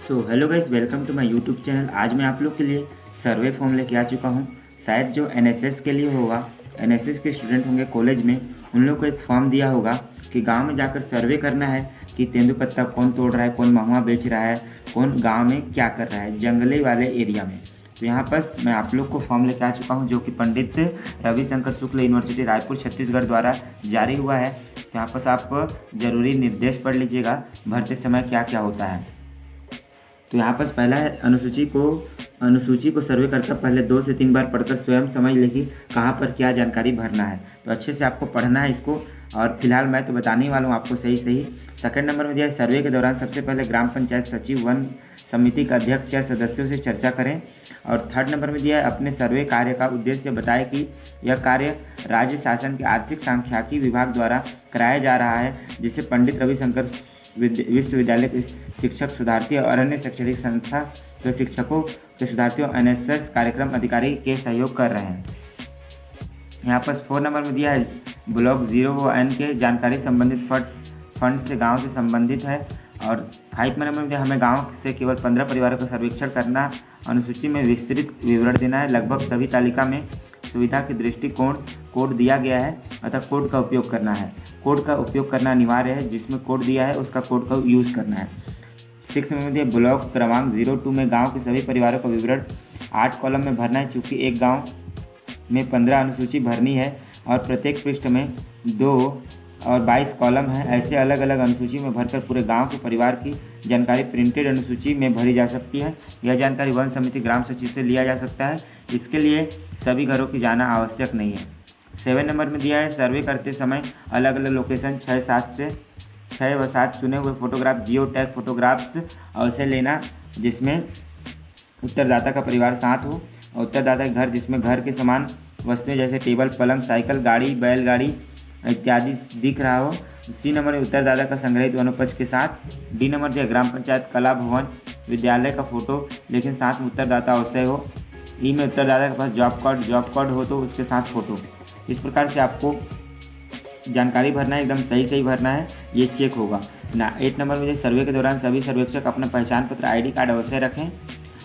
So hello guys, welcome to my YouTube channel. आज मैं आप लोग के लिए सर्वे फॉर्म लेके आ चुका हूँ। शायद जो एनएसएस के लिए होगा, एनएसएस के स्टूडेंट होंगे कॉलेज में, उन लोग को एक फॉर्म दिया होगा कि गांव में जाकर सर्वे करना है कि तेंदुपत्ता कौन तोड़ रहा है, कौन महुआ बेच रहा है, कौन गाँव में क्या कर रहा है जंगली वाले एरिया में। तो यहाँ पर मैं आप लोग को फॉर्म लेकर आ चुका हूँ जो कि पंडित रविशंकर शुक्ल यूनिवर्सिटी रायपुर छत्तीसगढ़ द्वारा जारी हुआ है। तो यहाँ पर आप जरूरी निर्देश पढ़ लीजिएगा भरते समय क्या क्या होता है। तो यहाँ पर पहला है अनुसूची को सर्वे करता पहले 2 से 3 बार पढ़कर स्वयं समझ ले कि कहाँ पर क्या जानकारी भरना है। तो अच्छे से आपको पढ़ना है इसको, और फिलहाल मैं तो बताने ही वाला हूँ आपको सही सही। सेकंड नंबर में दिया है सर्वे के दौरान सबसे पहले ग्राम पंचायत सचिव, वन समिति का अध्यक्ष या सदस्यों से चर्चा करें। और थर्ड नंबर में दिया है अपने सर्वे कार्य का उद्देश्य बताएं कि यह कार्य राज्य शासन के आर्थिक सांख्यिकी विभाग द्वारा कराया जा रहा है, जिसे पंडित रविशंकर विश्वविद्यालय के शिक्षक शोधार्थी और अन्य शैक्षणिक संस्था के शिक्षकों के शोधार्थियों एनएसएस कार्यक्रम अधिकारी के सहयोग कर रहे हैं। यहाँ पर 4 नंबर में दिया है ब्लॉक 0 के जानकारी संबंधित फंड से गांव से संबंधित है। और 5 नंबर में दिया हमें गांव से केवल 15 परिवारों का सर्वेक्षण करना, अनुसूची में विस्तृत विवरण देना है, लगभग सभी तालिका में सुविधा के दृष्टिकोण कोड दिया गया है अतः कोड का उपयोग करना है। कोड का उपयोग करना अनिवार्य है, जिसमें कोड दिया है उसका कोड का यूज़ करना है। 6 में दिया ब्लॉक क्रमांक 02 में गांव के सभी परिवारों का विवरण 8 कॉलम में भरना है। चूँकि एक गांव में 15 अनुसूची भरनी है और प्रत्येक पृष्ठ में 2 और 22 कॉलम है, ऐसे अलग अलग अनुसूची में भरकर पूरे गांव के परिवार की जानकारी प्रिंटेड अनुसूची में भरी जा सकती है। यह जानकारी वन समिति ग्राम सचिव से लिया जा सकता है, इसके लिए सभी घरों की जाना आवश्यक नहीं है। 7 नंबर में दिया है सर्वे करते समय अलग अलग लोकेशन 6 व 7 चुने हुए फोटोग्राफ जियो टैग फोटोग्राफ्स अवश्य लेना, जिसमें उत्तरदाता का परिवार साथ हो और उत्तरदाता के घर जिसमें घर के समान वस्तुएं जैसे टेबल, पलंग, साइकिल, गाड़ी, बैलगाड़ी इत्यादि दिख रहा हो। सी नंबर में उत्तरदाता का संग्रहित वनोपज के साथ। डी नंबर दिया ग्राम पंचायत, कला भवन, विद्यालय का फोटो लेकिन साथ में उत्तरदाता अवश्य हो। ई में उत्तरदाता के पास जॉब कार्ड हो तो उसके साथ फोटो। इस प्रकार से आपको जानकारी भरना है, एकदम सही भरना है, ये चेक होगा ना। 8 नंबर में सर्वे के दौरान सभी सर्वेक्षक अपना पहचान पत्र ID कार्ड अवश्य रखें।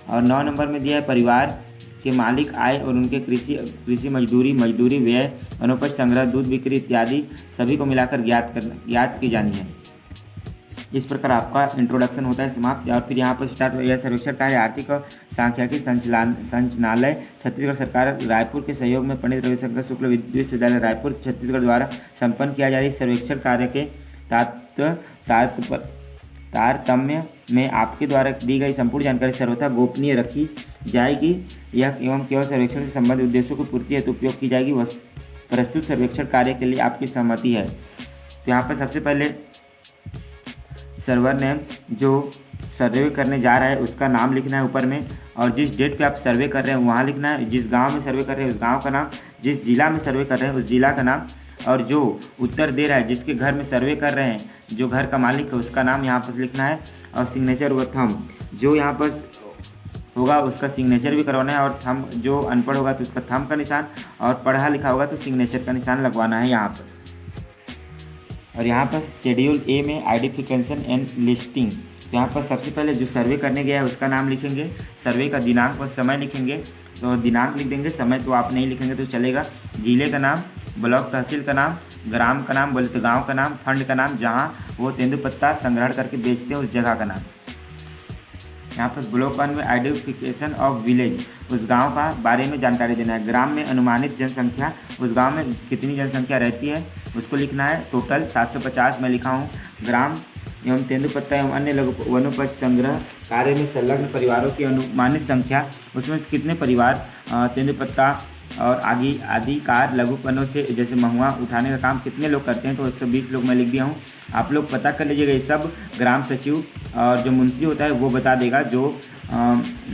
और 9 नंबर में दिया है परिवार के मालिक आय और उनके कृषि मजदूरी व्यय, वनोपज संग्रह, दूध बिक्री इत्यादि सभी को मिलाकर ज्ञात की जानी है। इस प्रकार आपका इंट्रोडक्शन होता है समाप्त। और फिर यहाँ पर स्टार्ट यह सर्वेक्षण कार्य आर्थिक और सांख्यिकी संचालनालय छत्तीसगढ़ सरकार रायपुर के सहयोग में पंडित रविशंकर शुक्ल विश्वविद्यालय रायपुर छत्तीसगढ़ द्वारा संपन्न किया जा रही सर्वेक्षण कार्य के तारतम्य में आपके द्वारा दी गई संपूर्ण जानकारी सर्वथा गोपनीय रखी जाएगी। यह एवं केवल सर्वेक्षण से संबंधित उद्देश्यों की पूर्ति हेतु उपयोग की जाएगी। प्रस्तुत सर्वेक्षण कार्य के लिए आपकी सहमति है। तो यहाँ पर सबसे पहले सर्वर नेम, जो सर्वे करने जा रहा है उसका नाम लिखना है ऊपर में, और जिस डेट पे आप सर्वे कर रहे हैं वहाँ लिखना है, जिस गांव में सर्वे कर रहे हैं उस गांव का नाम, जिस जिला में सर्वे कर रहे हैं उस जिला का नाम, और जो उत्तर दे रहा है जिसके घर में सर्वे कर रहे हैं जो घर का मालिक है उसका नाम यहाँ पर लिखना है। और सिग्नेचर व थंब, जो यहाँ पर होगा उसका सिग्नेचर भी करवाना है, और थंब जो अनपढ़ होगा तो उसका थंब का निशान, और पढ़ा लिखा होगा तो सिग्नेचर का निशान लगवाना है यहाँ पर। और यहाँ पर शेड्यूल ए में आइडेंटिफिकेशन एंड लिस्टिंग, तो यहाँ पर सबसे पहले जो सर्वे करने गया है उसका नाम लिखेंगे, सर्वे का दिनांक और समय लिखेंगे। तो दिनांक लिख देंगे, समय तो आप नहीं लिखेंगे तो चलेगा। जिले का नाम, ब्लॉक तहसील का नाम, ग्राम का नाम बोले तो गाँव का नाम, फंड का नाम जहाँ वो तेंदुपत्ता संग्रहण करके बेचते हैं उस जगह का नाम। यहाँ पर ब्लॉक 1 में आइडेंटिफिकेशन ऑफ विलेज, उस गांव का बारे में जानकारी देना है। ग्राम में अनुमानित जनसंख्या, उस गांव में कितनी जनसंख्या रहती है उसको लिखना है। टोटल 750 मैं लिखा हूँ। ग्राम एवं तेंदुपत्ता एवं अन्य वनोपज संग्रह कार्य में संलग्न परिवारों की अनुमानित संख्या, उसमें से कितने परिवार तेंदुपत्ता और आदि कार लघु वनों से जैसे महुआ उठाने का काम कितने लोग करते हैं, तो 120 लोग मैं लिख दिया हूँ। आप लोग पता कर लीजिएगा, ये सब ग्राम सचिव और जो मुंशी होता है वो बता देगा, जो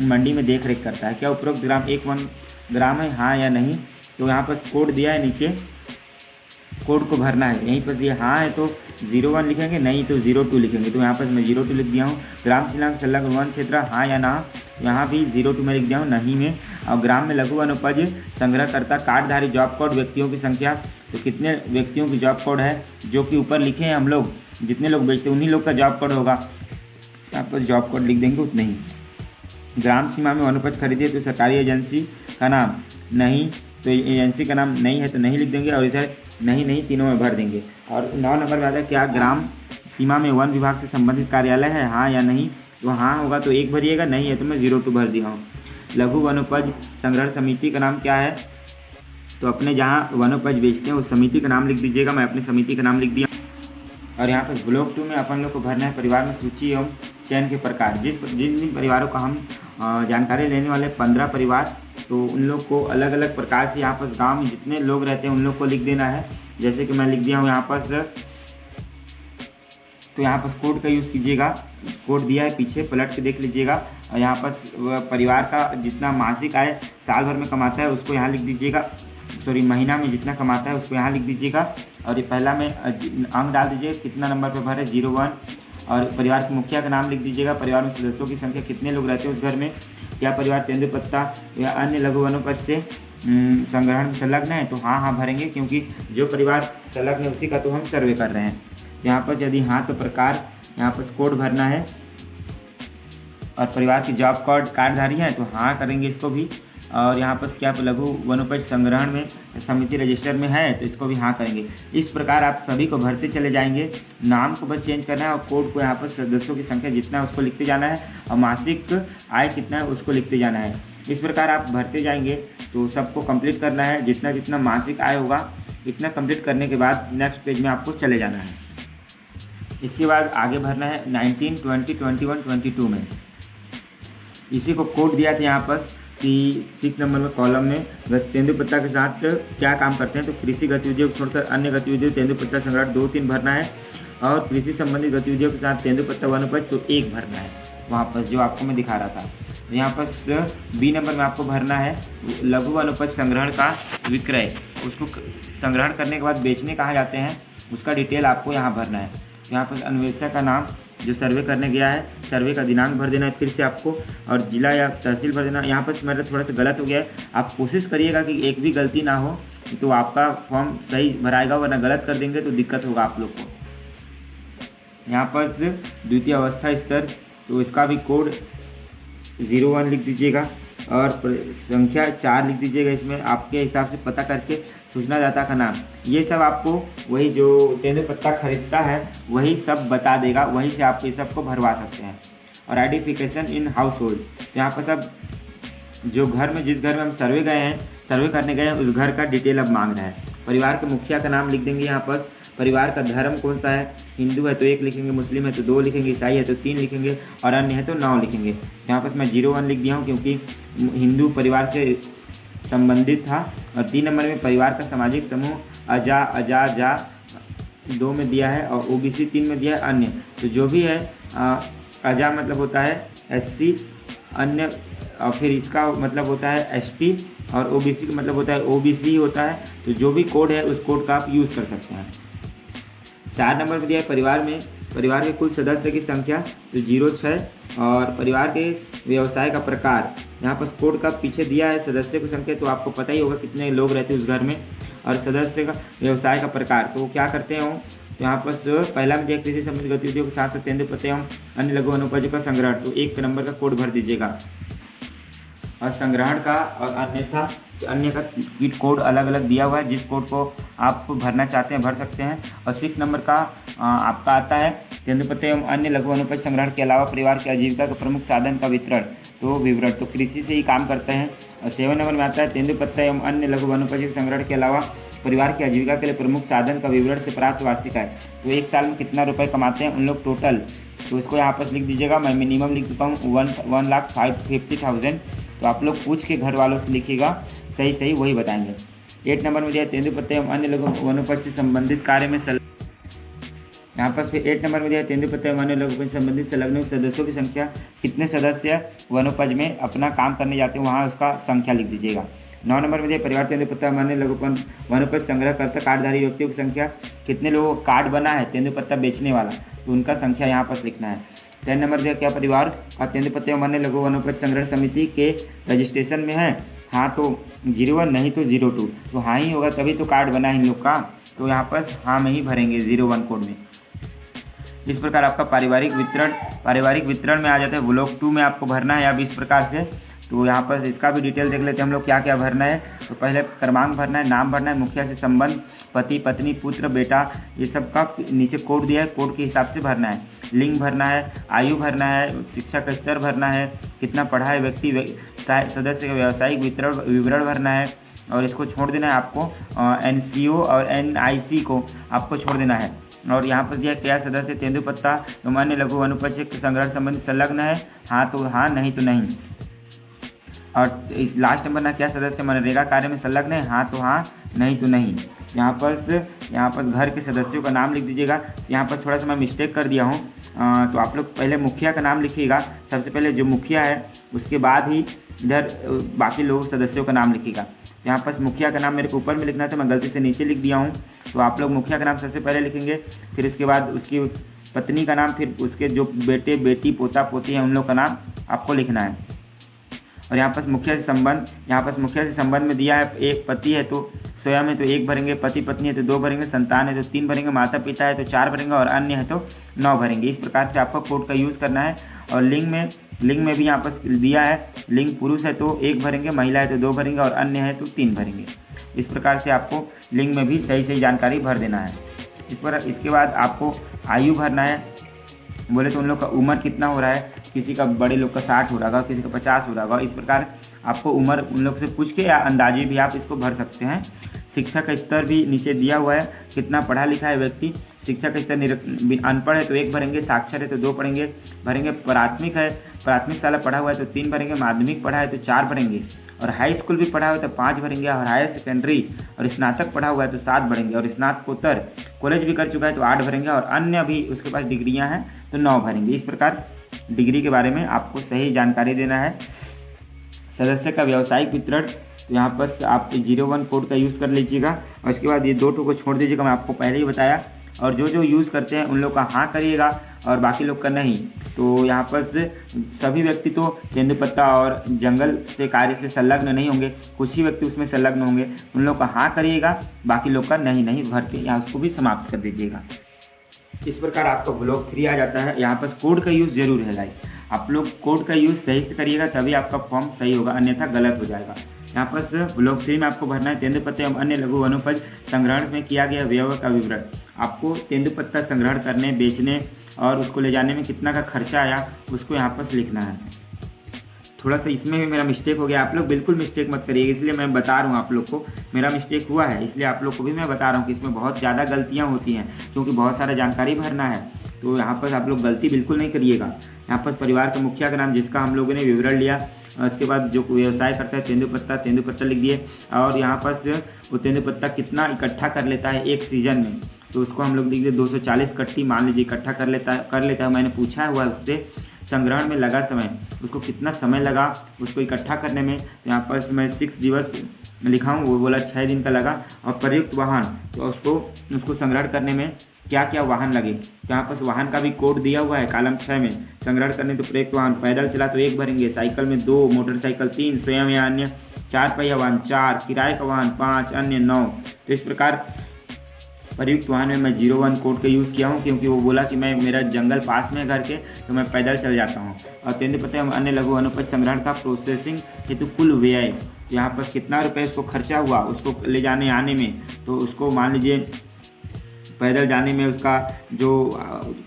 मंडी में देख रेख करता है। क्या उपरोक्त ग्राम 1 ग्राम है, हाँ या नहीं। तो यहाँ पर कोड दिया है, नीचे कोड को भरना है। यहीं पर दिया हाँ है तो 01 लिखेंगे, नहीं तो 02 लिखेंगे। तो यहाँ पर मैं 02 लिख दिया हूँ। ग्राम शिलांग संलग्न वन क्षेत्र, हाँ या ना, यहाँ भी 02 में लिख दिया हूँ, नहीं में। और ग्राम में लघु वनोपज संग्रहकर्ता कार्डधारी जॉब कोड व्यक्तियों की संख्या, तो कितने व्यक्तियों की जॉब कोड है जो कि ऊपर लिखे हैं हम लोग, जितने लोग बेचते हैं उन्हीं लोग का जॉब कोड होगा। यहाँ पर जॉब कोड लिख देंगे उतने ही। ग्राम सीमा में वनोपज खरीदे तो सरकारी एजेंसी का नाम नहीं, तो एजेंसी का नाम नहीं है तो नहीं लिख देंगे, और इधर नहीं तीनों में भर देंगे। और 9 नंबर में आता है क्या ग्राम सीमा में वन विभाग से संबंधित कार्यालय है, हाँ या नहीं, तो हाँ होगा तो 1 भरिएगा, नहीं है तो मैं 0 2 भर दिया हूँ। लघु वनोपज संग्रहण समिति का नाम क्या है, तो अपने जहाँ वनोपज बेचते हैं उस समिति का नाम लिख दीजिएगा, मैं अपनी समिति का नाम लिख दिया। और यहाँ पर ब्लॉक 2 में अपन लोग को भरना है परिवार में सूची एवं चयन के प्रकार। जिन परिवारों का हम जानकारी लेने वाले 15 परिवार, तो उन लोग को अलग अलग प्रकार से यहाँ पर गांव में जितने लोग रहते हैं उन लोग को लिख देना है। जैसे कि मैं लिख दिया हूँ यहाँ पर, तो यहाँ पर कोड का यूज़ कीजिएगा, कोड दिया है पीछे पलट के देख लीजिएगा। और यहाँ पर परिवार का जितना मासिक आय साल भर में कमाता है उसको यहाँ लिख दीजिएगा, सॉरी महीना में जितना कमाता है उसको यहाँ लिख दीजिएगा। और ये पहला में अंक डाल दीजिए, कितना नंबर पर भरे 01। और परिवार के मुखिया का नाम लिख दीजिएगा। परिवार में सदस्यों की संख्या कितने लोग रहते हैं उस घर में, क्या परिवार तेंदुपत्ता या अन्य लघु वनोपज से संग्रहण में संलग्न है, तो हाँ भरेंगे, क्योंकि जो परिवार संलग्न है उसी का तो हम सर्वे कर रहे हैं। यहाँ पर यदि हाँ तो प्रकार यहाँ पर कोड भरना है। और परिवार की जॉब कार्डधारी है तो हाँ करेंगे इसको भी। और यहाँ पर क्या लघु वनोपज संग्रहण में समिति रजिस्टर में है तो इसको भी हाँ करेंगे। इस प्रकार आप सभी को भरते चले जाएंगे। नाम को बस चेंज करना है और कोड को यहाँ पर सदस्यों की संख्या जितना है उसको लिखते जाना है और मासिक आय कितना है उसको लिखते जाना है। इस प्रकार आप भरते जाएंगे तो सबको कंप्लीट करना है। जितना जितना मासिक आय होगा इतना कंप्लीट करने के बाद नेक्स्ट पेज में आपको चले जाना है। इसके बाद आगे भरना है 19, 20, 21, 22 में। इसी को कोड दिया था यहाँ पर कि 6 नंबर में कॉलम में तेंदुपत्ता के साथ क्या काम करते हैं, तो कृषि गतिविधियों को छोड़कर अन्य गतिविधियों तेंदुपत्ता संग्रहण 2, 3 भरना है। और कृषि संबंधित गतिविधियों के साथ तेंदुपत्ता वनोपज तो 1 भरना है वहाँ पर जो आपको मैं दिखा रहा था। यहाँ पर बी नंबर में आपको भरना है लघु वनोपज संग्रहण का विक्रय। उसको संग्रहण करने के बाद बेचने कहाँ जाते हैं उसका डिटेल आपको यहाँ भरना है। यहाँ पर अन्वेषक का नाम जो सर्वे करने गया है, सर्वे का दिनांक भर देना है फिर से आपको, और जिला या तहसील भर देना। यहाँ पर मेरा थोड़ा सा गलत हो गया है, आप कोशिश करिएगा कि एक भी गलती ना हो तो आपका फॉर्म सही भराएगा, वरना गलत कर देंगे तो दिक्कत होगा आप लोग को। यहाँ पर द्वितीय अवस्था स्तर, तो इसका भी कोड 01 लिख दीजिएगा और संख्या 4 लिख दीजिएगा। इसमें आपके हिसाब से पता करके सूचनादाता का नाम, ये सब आपको वही जो तेंदुपत्ता खरीदता है वही सब बता देगा, वहीं से आप ये सबको भरवा सकते हैं। और आइडेंटिफिकेशन इन हाउस होल्ड, तो यहाँ पर सब जो घर में जिस घर में हम सर्वे करने गए हैं उस घर का डिटेल अब मांग रहा है। परिवार के मुखिया का नाम लिख देंगे। यहाँ पर परिवार का धर्म कौन सा है, हिंदू है तो 1 लिखेंगे, मुस्लिम है तो 2 लिखेंगे, ईसाई है तो 3 लिखेंगे और अन्य है तो 9 लिखेंगे। यहाँ पर मैं 01 लिख दिया हूँ क्योंकि हिंदू परिवार से संबंधित था। और 3 नंबर में परिवार का सामाजिक समूह अजा 2 में दिया है और ओबीसी 3 में दिया है अन्य। तो जो भी है अजा मतलब होता है SC, अन्य और फिर इसका मतलब होता है ST और ओबीसी का मतलब होता है OBC होता है। तो जो भी कोड है उस कोड का आप यूज़ कर सकते हैं। 4 नंबर में दिया है परिवार के कुल सदस्य की संख्या तो 06 और परिवार के व्यवसाय का प्रकार, यहाँ पर कोड का पीछे दिया है सदस्य की संख्या, तो आपको पता ही होगा कितने लोग रहते हैं उस घर में। और सदस्य का व्यवसाय का प्रकार तो वो क्या करते हो, तो यहाँ पर पहला में दिया कृषि संबंधित गतिविधियों के साथ तेंदुपत्ता एवं अन्य लघु वनोपज का संग्रहण, तो 1 नंबर का कोड भर दीजिएगा। और संग्रहण का और अन्य का कीट कोड अलग अलग दिया हुआ है, जिस कोड को आप भरना चाहते हैं भर सकते हैं। और 6 नंबर का आपका आता है तेंदुपत्ता एवं अन्य लघु वनोपज संग्रहण के अलावा परिवार की आजीविका के प्रमुख साधन का विवरण, तो कृषि से ही काम करते हैं। और 7 नंबर में आता है तेंदुपत्ता एवं अन्य लघु वनोपज संग्रहण के अलावा परिवार की आजीविका के लिए प्रमुख साधन का विवरण से प्राप्त वार्षिक आय, तो 1 साल में कितना रुपए कमाते हैं उन लोग टोटल, तो इसको यहाँ पर लिख दीजिएगा। मैं मिनिमम लिख देता हूँ 1,50,000। तो आप लोग पूछ के घर वालों से लिखिएगा, सही वही बताएंगे। 8 नंबर में दिया तेंदुपत्ता एवं अन्य लघु वनोपज से संबंधित कार्य में यहाँ पर फिर 8 नंबर में दिया तेंदुपत्ता एवं अन्य लघु वनोपज से संबंधित संलग्न सदस्यों की संख्या, कितने सदस्य वनोपज में अपना काम करने जाते हैं वहाँ उसका संख्या लिख दीजिएगा। 9 नंबर में दिया परिवार तेंदुपत्ता एवं अन्य लघु वनोपज संग्रह करता कार्डधारी व्यक्तियों की संख्या, कितने लोगों को कार्ड बना है तेंदुपत्ता बेचने वाला, तो उनका संख्या यहाँ पर लिखना है। 10 नंबर दिया क्या परिवार और तेंदुपत्ता एवं अन्य लघु वनोपज संग्रहण समिति के रजिस्ट्रेशन में है, हाँ तो 01 नहीं तो 02, तो हाँ ही होगा तभी तो कार्ड बना है इन लोग का, तो यहाँ पर हाँ में ही भरेंगे 01 कोड में। इस प्रकार आपका पारिवारिक वितरण में आ जाता है। ब्लॉक 2 में आपको भरना है अब इस प्रकार से। तो यहाँ पर इसका भी डिटेल देख लेते हैं हम लोग क्या क्या भरना है। तो पहले क्रमांक भरना है, नाम भरना है, मुखिया से संबंध, पति पत्नी पुत्र बेटा, ये सब का नीचे कोड दिया है, कोड के हिसाब से भरना है। लिंग भरना है, आयु भरना है, शिक्षा का स्तर भरना है, कितना पढ़ा है व्यक्ति, सदस्य का व्यावसायिक विवरण भरना है। और इसको छोड़ देना है आपको NCO और NIC को आपको छोड़ देना है। और यहाँ पर दिया क्या सदस्य तेंदुपत्ता एवं अन्य लघु वनोपज संग्रहण संबंधी संलग्न है, हाँ तो हाँ, नहीं तो नहीं। और इस लास्ट नंबर ना क्या सदस्य मनरेगा कार्य में संलग्न है, हाँ तो हाँ, नहीं तो नहीं। यहाँ पर घर के सदस्यों का नाम लिख दीजिएगा। यहाँ पर थोड़ा सा मैं मिस्टेक कर दिया हूँ, तो आप लोग पहले मुखिया का नाम लिखिएगा, सबसे पहले जो मुखिया है उसके बाद ही इधर बाकी लोग सदस्यों का नाम लिखिएगा। यहाँ पर मुखिया का नाम मेरे को ऊपर में लिखना था, मैं गलती से नीचे लिख दिया हूँ। तो आप लोग मुखिया का नाम सबसे पहले लिखेंगे, फिर उसके बाद उसकी पत्नी का नाम, फिर उसके जो बेटे बेटी पोता पोती हैं उन लोग का नाम आपको लिखना है। और यहाँ पर मुखिया से संबंध में दिया है, एक पति है तो स्वयं है तो 1 भरेंगे, पति पत्नी है तो 2 भरेंगे, संतान है तो 3 भरेंगे, माता पिता है तो 4 भरेंगे और अन्य है तो 9 भरेंगे। इस प्रकार से आपको कोड का यूज़ करना है। और लिंग में भी यहाँ पर दिया है, लिंग पुरुष है तो 1 भरेंगे, महिला है तो 2 भरेंगे और अन्य है तो 3 भरेंगे। इस प्रकार से आपको लिंग में भी सही जानकारी भर देना है। इसके बाद आपको आयु भरना है। बोले तो उन लोग का उम्र कितना हो रहा है, किसी का बड़े लोग का 60 हो रहा होगा, किसी का 50 हो रहा होगा। इस प्रकार आपको उम्र उन लोग से पूछ के या अंदाजे भी आप इसको भर सकते हैं। शिक्षा का स्तर भी नीचे दिया हुआ है, कितना पढ़ा लिखा है व्यक्ति। शिक्षा का स्तर अनपढ़ है तो 1 भरेंगे, साक्षर है तो 2 भरेंगे, प्राथमिक शाला पढ़ा हुआ है तो 3 भरेंगे, माध्यमिक पढ़ा है तो 4 भरेंगे, और हाई स्कूल भी पढ़ा हुआ है तो 5 भरेंगे, और हायर सेकेंडरी और स्नातक पढ़ा हुआ है तो 7 भरेंगे, और स्नातकोत्तर कॉलेज भी कर चुका है तो 8 भरेंगे, और अन्य भी उसके पास डिग्रियां हैं तो 9 भरेंगे। इस प्रकार डिग्री के बारे में आपको सही जानकारी देना है। सदस्य का व्यावसायिक वितरण, तो यहाँ पर आप 01 कोड का यूज़ कर लीजिएगा। और उसके बाद ये 2 को छोड़ दीजिएगा, मैं आपको पहले ही बताया। और जो यूज़ करते हैं उन लोग का हाँ करिएगा और बाकी लोग का नहीं। तो यहाँ पर सभी व्यक्ति तो तेंदुपत्ता और जंगल से कार्य से संलग्न नहीं होंगे, कुछ ही व्यक्ति उसमें संलग्न होंगे, उन लोग का हाँ करिएगा, बाकी लोग का नहीं भर के यहाँ उसको भी समाप्त कर दीजिएगा। इस प्रकार आपका ब्लॉक 3 आ जाता है। यहाँ पर कोड का यूज़ जरूर है गाइस, आप लोग कोड का यूज़ सही से करिएगा तभी आपका फॉर्म सही होगा, अन्यथा गलत हो जाएगा। यहाँ पर ब्लॉक 3 में आपको भरना है तेंदुपत्ता एवं अन्य लघु वनोपज संग्रहण में किया गया व्यय का विवरण। आपको तेंदुपत्ता संग्रहण करने, बेचने और उसको ले जाने में कितना का खर्चा आया उसको यहाँ पर लिखना है। थोड़ा सा इसमें भी मेरा मिस्टेक हो गया, आप लोग बिल्कुल मिस्टेक मत करिएगा, इसलिए मैं बता रहा हूँ आप लोग को। मेरा मिस्टेक हुआ है इसलिए आप लोग को भी मैं बता रहा हूँ कि इसमें बहुत ज़्यादा गलतियाँ होती हैं, क्योंकि बहुत सारा जानकारी भरना है। तो यहाँ पर आप लोग गलती बिल्कुल नहीं करिएगा। यहाँ पर परिवार का मुखिया का नाम जिसका हम लोगों ने विवरण लिया, उसके बाद जो व्यवसाय करता है तेंदुपत्ता लिख दिए। और यहाँ पर वो तेंदुपत्ता कितना इकट्ठा कर लेता है एक सीजन में, तो उसको हम लोग लिख दिए 240 कट्टी मान लीजिए इकट्ठा कर लेता है। मैंने पूछा हुआ है उससे संग्रहण में लगा समय, उसको कितना समय लगा उसको इकट्ठा करने में। तो यहाँ पर मैं 6 दिवस लिखा हूँ, वो बोला 6 दिन का लगा। और प्रयुक्त वाहन, तो उसको संग्रहण करने में क्या क्या वाहन लगे, तो यहाँ पर वाहन का भी कोड दिया हुआ है कॉलम 6 में। संग्रहण करने तो प्रयुक्त वाहन, पैदल चला तो 1 भरेंगे, साइकिल में 2, मोटरसाइकिल 3, स्वयं या अन्य 4 पहिया वाहन 4, किराए का वाहन 5, अन्य 9। तो इस प्रकार प्रयुक्त वाहन में मैं 01 कोड का यूज़ किया हूँ, क्योंकि वो बोला कि मेरा जंगल पास में है घर के, तो मैं पैदल चल जाता हूँ। और तेंदुपत्ता एवं अन्य लघु वनोपज संग्रहण का प्रोसेसिंग हेतु कुल व्यय, तो यहाँ पर कितना रुपये उसको खर्चा हुआ उसको ले जाने आने में, तो उसको मान लीजिए पैदल जाने में उसका जो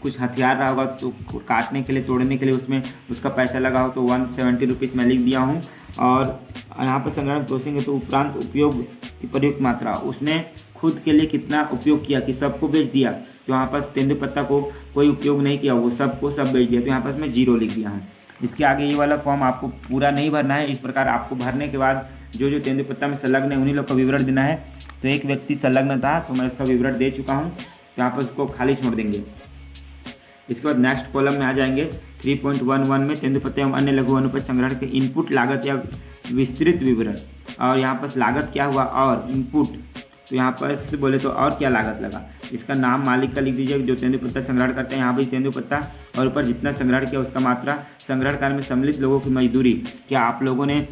कुछ हथियार रहा होगा तो काटने के लिए तोड़ने के लिए उसमें उसका पैसा लगा हो तो 170 रुपीज़ मैं लिख दिया हूँ। और यहाँ पर संग्रहण प्रोसेसिंग तो उपरांत उपयोग की प्रयुक्त मात्रा, उसने खुद के लिए कितना उपयोग किया कि सबको बेच दिया, तो यहाँ पर तेंदुपत्ता को कोई उपयोग नहीं किया, वो सबको सब बेच दिया, तो यहाँ पर मैं 0 लिख दिया हूँ। इसके आगे ये वाला फॉर्म आपको पूरा नहीं भरना है। इस प्रकार आपको भरने के बाद जो तेंदुपत्ता में संलग्न है उन्हीं लोग का विवरण देना है। तो एक व्यक्ति संलग्न था तो मैं उसका विवरण दे चुका हूँ, तो यहाँ पर उसको खाली छोड़ देंगे। इसके बाद नेक्स्ट कॉलम में आ जाएंगे 3.11 में तेंदुपत्ता एवं अन्य लघु वनोपज संग्रहण के इनपुट लागत या विस्तृत विवरण। और यहाँ पर लागत क्या हुआ और इनपुट, तो यहाँ पर बोले तो और क्या लागत लगा, इसका नाम मालिक का लिख दीजिए जो तेंदुपत्ता संग्रहण करते हैं। यहाँ पर तेंदुपत्ता और ऊपर जितना संग्रहण किया उसका मात्रा, संग्रहण कार्य में सम्मिलित लोगों की मजदूरी, क्या आप लोगों ने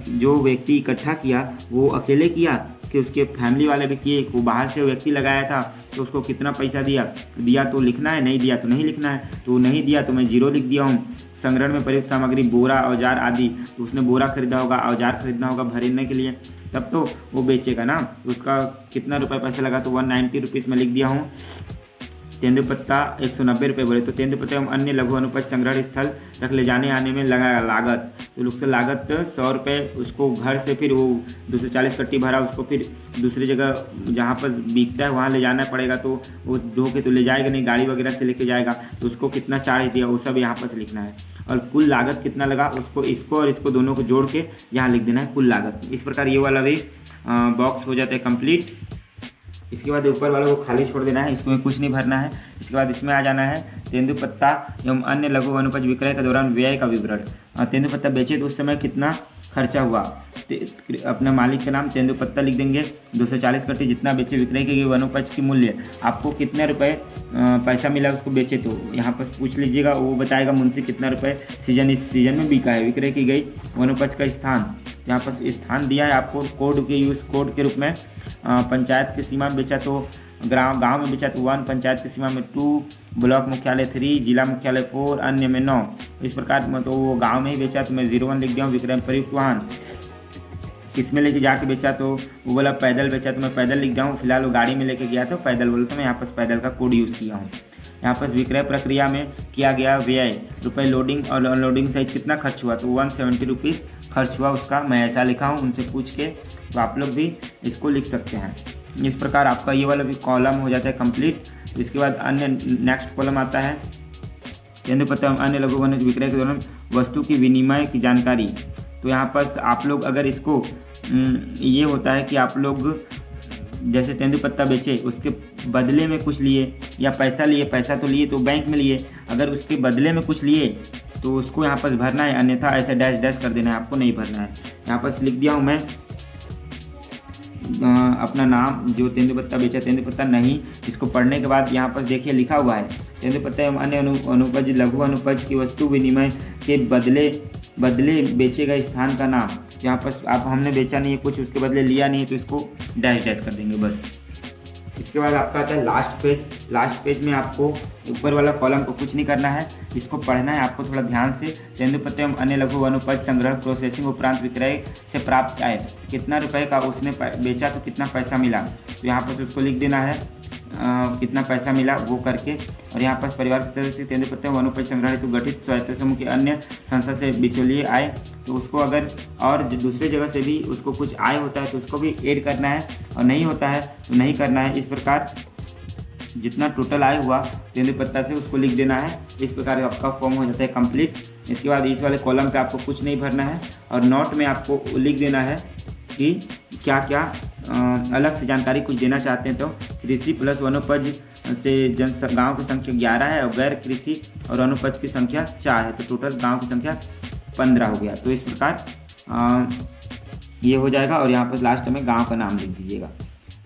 जो व्यक्ति इकट्ठा किया वो अकेले किया, कि उसके फैमिली वाले भी किए, वो बाहर से व्यक्ति लगाया था तो उसको कितना पैसा दिया तो लिखना है, नहीं दिया तो नहीं लिखना है। तो नहीं दिया तो मैं 0 लिख दिया हूँ। संग्रहण में प्रयुक्त सामग्री बोरा, औजार आदि, तो उसने बोरा खरीदा होगा, औजार खरीदना होगा भरने के लिए, तब तो वो बेचेगा ना। तो उसका कितना रुपये पैसा लगा, तो 190 रुपीज़ में लिख दिया हूँ। तेंदुपत्ता 190 रुपये बोले, तो तेंदुपत्ता एवं अन्य लघु अनुपज संग्रहण स्थल तक ले जाने आने में लगा लागत, तो उसका लागत 100 रुपये। उसको घर से फिर वो 240 कट्टी भरा, उसको फिर दूसरी जगह जहाँ पर बिकता है वहाँ ले जाना पड़ेगा, तो वो ढो के तो ले जाएगा नहीं, गाड़ी वगैरह से लेके जाएगा, तो उसको कितना चार्ज दिया वो सब यहाँ पर से लिखना है। और कुल लागत कितना लगा उसको, इसको और इसको दोनों को जोड़ के यहाँ लिख देना है कुल लागत। इस प्रकार ये वाला भी बॉक्स हो जाता है कंप्लीट। इसके बाद ऊपर वाले को खाली छोड़ देना है, इसमें कुछ नहीं भरना है। इसके बाद इसमें आ जाना है तेंदुपत्ता एवं अन्य लघु वनोपज विक्रय के दौरान व्यय का विवरण। तेंदुपत्ता बेचे तो उस समय कितना खर्चा हुआ, अपने मालिक का नाम, तेंदुपत्ता लिख देंगे, 240 कट्टी जितना बेचे, विक्रय के वनोपज की मूल्य, आपको कितने रुपए पैसा मिला उसको बेचे, तो यहाँ पर पूछ लीजिएगा, वो बताएगा मुंशी कितना रुपए सीजन इस सीजन में बिका है। विक्रय की गई वनोपज का स्थान, यहाँ पर स्थान दिया है आपको कोड के यूज कोड के रूप में। पंचायत की सीमा में बेचा तो गांव में बेचा तो 1, पंचायत की सीमा में 2, ब्लॉक मुख्यालय 3, जिला मुख्यालय 4, अन्य में 9। इस प्रकार तो वो गांव में ही बेचा तो मैं 01 लिख दिया हूँ। विक्रय में प्रयुक्त वाहन किसमें लेके जाके बेचा, तो वो बोला पैदल बेचा तो मैं पैदल लिख दिया हूँ। फिलहाल वो गाड़ी में लेके गया तो पैदल बोला, तो मैं यहाँ पर पैदल का कोड यूज़ किया हूँ। यहाँ पर विक्रय प्रक्रिया में किया गया व्यय रुपये, लोडिंग और अनलोडिंग सहित कितना खर्च हुआ, तो 170 रुपीज़ खर्च हुआ उसका, मैं ऐसा लिखा हूँ उनसे पूछ के, तो आप लोग भी इसको लिख सकते हैं। इस प्रकार आपका ये वाला भी कॉलम हो जाता है कंप्लीट। इसके बाद अन्य नेक्स्ट कॉलम आता है तेंदुपत्ता अन्य लघु वनोपज विक्रय के दौरान वस्तु की विनिमय की जानकारी। तो यहाँ पर आप लोग अगर इसको ये होता है कि आप लोग जैसे तेंदुपत्ता बेचे उसके बदले में कुछ लिए या पैसा लिए, पैसा तो लिए तो बैंक में लिए, अगर उसके बदले में कुछ लिए तो उसको यहाँ पर भरना है, अन्यथा ऐसे डैश डैश कर देना है, आपको नहीं भरना है। यहाँ पर लिख दिया हूँ मैं अपना नाम, जो तेंदुपत्ता बेचा, तेंदुपत्ता नहीं, इसको पढ़ने के बाद यहाँ पर देखिए लिखा हुआ है तेंदुपत्ता एवं अन्य अनुपज लघु अनुपज की वस्तु विनिमय के बदले बेचे गए स्थान का नाम। यहाँ पर आप हमने बेचा नहीं है कुछ, उसके बदले लिया नहीं है, तो इसको डैश डैश कर देंगे बस। इसके बाद आपका आता है लास्ट पेज। लास्ट पेज में आपको ऊपर वाला कॉलम को कुछ नहीं करना है, इसको पढ़ना है आपको थोड़ा ध्यान से। तेंदुपत्ता एवं अन्य लघु वनोपज संग्रह प्रोसेसिंग उपरांत विक्रय से प्राप्त आय, कितना रुपए का उसने बेचा तो कितना पैसा मिला, तो यहाँ पर उसको लिख देना है कितना पैसा मिला वो करके। और यहाँ पर परिवार के सदस्य तेंदुपत्ता वनोपज संग्रह हेतु गठित स्वायत्त समूह के अन्य संस्था से बिचौलिए आय, तो उसको अगर और दूसरे जगह से भी उसको कुछ आय होता है तो उसको भी ऐड करना है, और नहीं होता है तो नहीं करना है। इस प्रकार जितना टोटल आय हुआ तेंदुपत्ता से उसको लिख देना है। इस प्रकार आपका फॉर्म हो जाता है कंप्लीट। इसके बाद इस वाले कॉलम पे आपको कुछ नहीं भरना है, और नोट में आपको लिख देना है कि क्या क्या अलग से जानकारी कुछ देना चाहते हैं। तो कृषि प्लस वनोपज से गांव की संख्या 11 है, और गैर कृषि और वनोपज की संख्या 4 है, तो टोटल गांव की संख्या 15 हो गया। तो इस प्रकार ये हो जाएगा, और यहाँ पर लास्ट में गांव का नाम लिख दीजिएगा।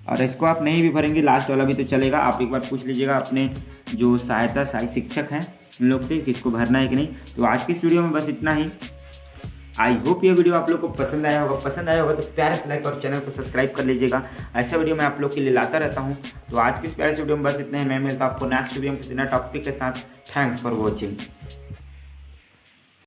और इसको आप नहीं भी भरेंगे, लास्ट वाला भी तो चलेगा, आप एक बार पूछ लीजिएगा अपने जो सहायता शिक्षक हैं उन लोग से कि इसको भरना है कि नहीं। तो आज की इस वीडियो में बस इतना ही। आई होप ये वीडियो आप लोग को पसंद आया होगा तो प्यारे से लाइक और चैनल को सब्सक्राइब कर लीजिएगा। ऐसा वीडियो मैं आप लोग के लिए लाता रहता हूँ। तो आज की इस प्यारे से वीडियो में बस इतना ही। मैं मिलता हूँ आपको नेक्स्ट वीडियो में किसी नए टॉपिक के साथ। Thanks for watching.